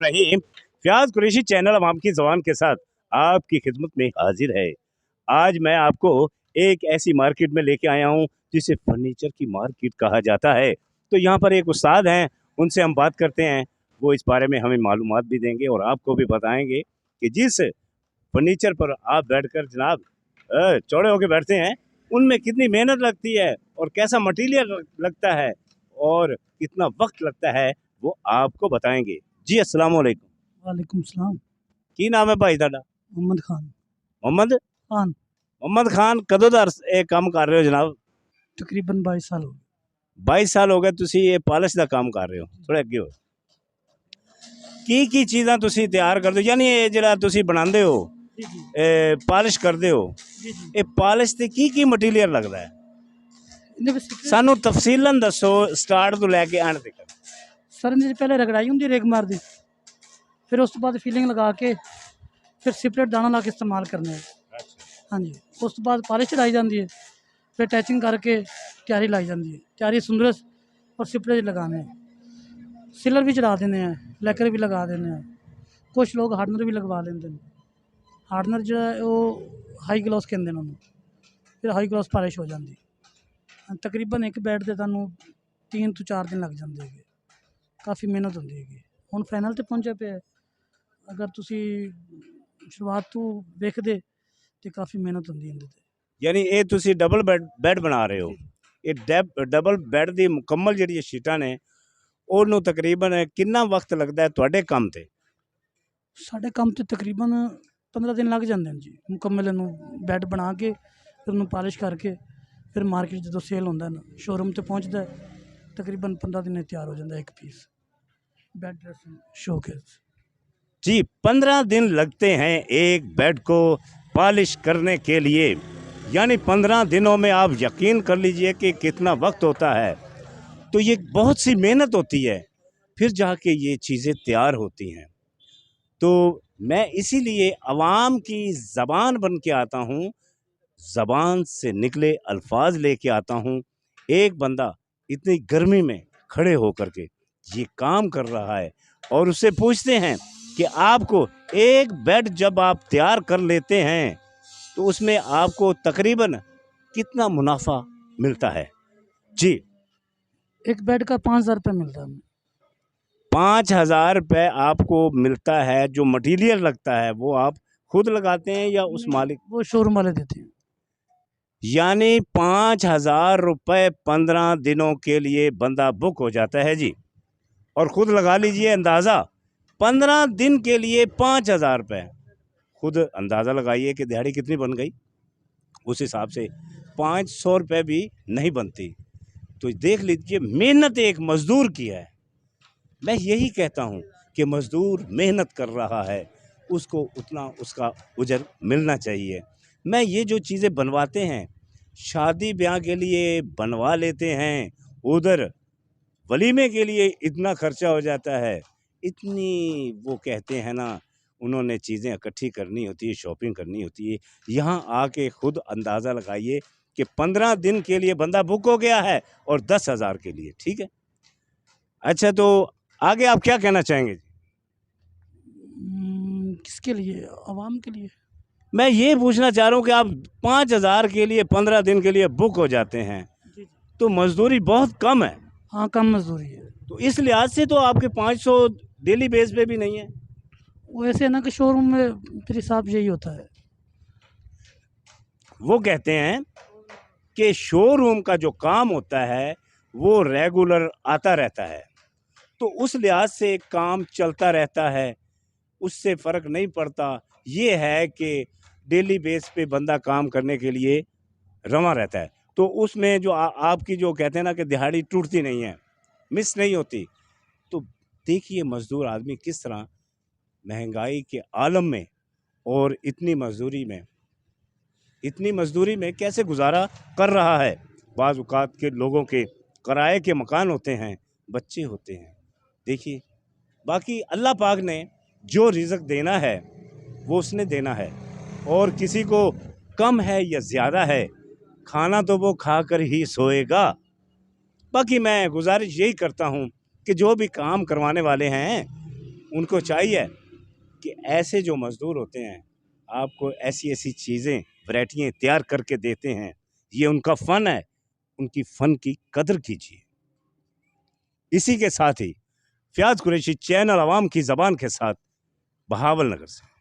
रहीम Fayaz Qureshi channel अवाम की ज़बान के साथ आपकी खिदमत में हाजिर है। आज मैं आपको एक ऐसी मार्केट में लेके आया हूँ जिसे फर्नीचर की मार्केट कहा जाता है। तो यहाँ पर एक उस्ताद हैं, उनसे हम बात करते हैं। वो इस बारे में हमें मालूमात भी देंगे और आपको भी बताएंगे कि जिस फर्नीचर पर आप बैठकर जनाब चौड़े होकर बैठते हैं उनमें कितनी मेहनत लगती है और कैसा मटीरियल लगता है और कितना वक्त लगता है, वो आपको बताएंगे। जी अस्सलाम वालेकुम। वालेकुम सलाम। की नाम है भाई ਤੁਹਾਡਾ? मोहम्मद खान। मोहम्मद खान मोहम्मद खान कदों ਦਾ ਇਹ ਕੰਮ ਕਰ ਰਹੇ ਹੋ ਜਨਾਬ? तकरीबन 22 साल हो गए। 22 ਸਾਲ ਹੋ ਗਏ ਤੁਸੀਂ ਇਹ ਪਾਲਿਸ਼ ਦਾ ਕੰਮ ਕਰ ਰਹੇ ਹੋ। ਥੋੜਾ ਅੱਗੇ ਹੋ। ਕੀ ਚੀਜ਼ਾਂ ਤੁਸੀਂ ਤਿਆਰ ਕਰਦੇ ਹੋ, ਯਾਨੀ ਇਹ ਜਿਹੜਾ ਤੁਸੀਂ ਬਣਾਉਂਦੇ ਹੋ, जी जी ਇਹ ਪਾਲਿਸ਼ ਕਰਦੇ ਹੋ, जी जी ਇਹ ਪਾਲਿਸ਼ ਤੇ ਕੀ ਮਟੀਰੀਅਲ ਲੱਗਦਾ ਹੈ? ਇਹਦੇ ਵਿੱਚ ਸਾਨੂੰ ਤਫਸੀਲਨ ਦੱਸੋ ਸਟਾਰਟ ਤੋਂ ਲੈ ਕੇ ਐਂਡ ਤੱਕ। ਸਰ ਇਹਦੇ 'ਚ ਪਹਿਲੇ ਰਗੜਾਈ ਹੁੰਦੀ ਰੇਗ ਮਾਰਦੀ, ਫਿਰ ਉਸ ਤੋਂ ਬਾਅਦ ਫੀਲਿੰਗ ਲਗਾ ਕੇ ਫਿਰ ਸਿਪਰੇਟ ਦਾਣਾ ਲਾ ਕੇ ਇਸਤੇਮਾਲ ਕਰਨਾ ਹੈ। ਹਾਂਜੀ, ਉਸ ਤੋਂ ਬਾਅਦ ਪਾਲਿਸ਼ ਚੜਾਈ ਜਾਂਦੀ ਹੈ, ਫਿਰ ਅਟੈਚਿੰਗ ਕਰਕੇ ਤਿਆਰੀ ਲਾਈ ਜਾਂਦੀ ਹੈ। ਤਿਆਰੀ ਸੁੰਦਰਸ ਔਰ ਸਿਪਰੇ ਲਗਾने हैं। सिलर भी चढ़ा देने हैं, लैकर भी लगा देने हैं, कुछ लोग हार्डनर भी लगवा लेते हैं। हार्डनर जो है वो हाई ग्लॉस कहते हैं उन्होंने, फिर हाई ग्लॉस पालिश हो जाती है। तकरीबन एक बैड से ਤੁਹਾਨੂੰ 3 ਤੋਂ 4 ਦਿਨ ਲੱਗ ਜਾਂਦੇ ਹੈਗੇ। ਕਾਫੀ ਮਿਹਨਤ ਹੁੰਦੀ ਹੈਗੀ। ਹੁਣ ਫਾਈਨਲ ਤੇ ਪਹੁੰਚਿਆ ਪਿਆ। ਅਗਰ ਤੁਸੀਂ ਸ਼ੁਰੂਆਤ ਤੋਂ ਵੇਖਦੇ ਤੇ ਕਾਫੀ ਮਿਹਨਤ ਹੁੰਦੀ ਇਹਦੇ ਤੇ। ਯਾਨੀ ਇਹ ਤੁਸੀਂ ਡਬਲ ਬੈੱਡ ਬਣਾ ਰਹੇ ਹੋ। ਇਹ ਡਬਲ ਬੈੱਡ ਦੀ ਮੁਕੰਮਲ ਜਿਹੜੀ ਸ਼ੀਟਾਂ ਨੇ ਉਹਨੂੰ ਤਕਰੀਬਨ ਕਿੰਨਾ ਵਕਤ ਲੱਗਦਾ ਹੈ ਤੁਹਾਡੇ ਕੰਮ ਤੇ? ਸਾਡੇ ਕੰਮ ਤੇ ਤਕਰੀਬਨ 15 ਦਿਨ ਲੱਗ ਜਾਂਦੇ ਨੇ ਜੀ। ਮੁਕੰਮਲ ਇਹਨੂੰ ਬੈੱਡ ਬਣਾ ਕੇ ਫਿਰ ਉਹਨੂੰ ਪਾਲਿਸ਼ ਕਰਕੇ ਫਿਰ ਮਾਰਕੀਟ ਜਦੋਂ ਸੇਲ ਹੁੰਦਾ ਨਾ ਸ਼ੋਰੂਮ ਤੇ ਪਹੁੰਚਦਾ ਹੈ, तकरीबन 15 दिन में तैयार हो जाता है एक पीस बेड ड्रेसिंग शोकेस। जी 15 दिन लगते हैं एक बेड को पॉलिश करने के लिए, यानी 15 दिनों में आप यकीन कर लीजिए कि कितना वक्त होता है। तो ये बहुत सी मेहनत होती है, फिर जाके ये चीज़ें तैयार होती हैं। तो मैं इसीलिए आवाम की ज़बान बन के आता हूँ, ज़बान से निकले अल्फाज लेके आता हूँ। एक बंदा इतनी गर्मी में खड़े होकर के ये काम कर रहा है और उससे पूछते हैं कि आपको एक बेड जब आप तैयार कर लेते हैं तो उसमें आपको तकरीबन कितना मुनाफा मिलता है? जी एक बेड का 5,000 रुपये मिलता है। 5,000 रुपये आपको मिलता है। जो मटीरियल लगता है वो आप खुद लगाते हैं या उस मालिक? वो शोरूम वाले देते हैं। यानी 5,000 रुपये 15 दिनों के लिए बंदा बुक हो जाता है जी। और ख़ुद लगा लीजिए अंदाज़ा, 15 दिन के लिए 5,000 रुपये। खुद अंदाज़ा लगाइए कि दिहाड़ी कितनी बन गई। उस हिसाब से 500 रुपये भी नहीं बनती। तो देख लीजिए मेहनत एक मज़दूर की है। मैं यही कहता हूँ कि मज़दूर मेहनत कर रहा है, उसको उतना उसका उजर मिलना चाहिए। मैं ये जो चीज़ें बनवाते हैं शादी ब्याह के लिए बनवा लेते हैं, उधर वलीमे के लिए इतना खर्चा हो जाता है, इतनी वो कहते हैं ना, उन्होंने चीज़ें इकट्ठी करनी होती है, शॉपिंग करनी होती है। यहाँ आके खुद अंदाज़ा लगाइए कि 15 दिन के लिए बंदा बुक हो गया है और 10,000 के लिए। ठीक है, अच्छा तो आगे आप क्या कहना चाहेंगे? किसके लिए? आवाम के लिए। मैं ये पूछना चाह रहा हूँ कि आप 5,000 के लिए 15 दिन के लिए बुक हो जाते हैं तो मजदूरी बहुत कम है। हाँ, कम मजदूरी है। तो इस लिहाज से तो आपके 500 डेली बेस पे भी नहीं है। वैसे ना कि शोरूम में फिर हिसाब यही होता है। वो कहते हैं कि शोरूम का जो काम होता है वो रेगुलर आता रहता है, तो उस लिहाज से काम चलता रहता है, उससे फ़र्क नहीं पड़ता। ये है कि डेली बेस पे बंदा काम करने के लिए रवा रहता है, तो उसमें जो आपकी जो कहते हैं ना कि दिहाड़ी टूटती नहीं है, मिस नहीं होती। तो देखिए मज़दूर आदमी किस तरह महंगाई के आलम में और इतनी मज़दूरी में कैसे गुजारा कर रहा है। बाज़ औक़ात के लोगों के किराए के मकान होते हैं, बच्चे होते हैं। देखिए बाकी अल्लाह पाक ने जो रिज़्क़ देना है वो उसने देना है, और किसी को कम है या ज़्यादा है, खाना तो वो खा कर ही सोएगा। बाकी मैं गुजारिश यही करता हूँ कि जो भी काम करवाने वाले हैं ان کو چاہیے کہ ایسے جو مزدور ہوتے ہیں آپ کو ایسی ایسی چیزیں ورائٹیاں تیار کر کے دیتے ہیں، یہ ان کا فن ہے، ان کی فن کی قدر کیجیے۔ اسی کے ساتھ ہی فیاض قریشی، چینل عوام کی زبان کے ساتھ، بہاول نگر سے۔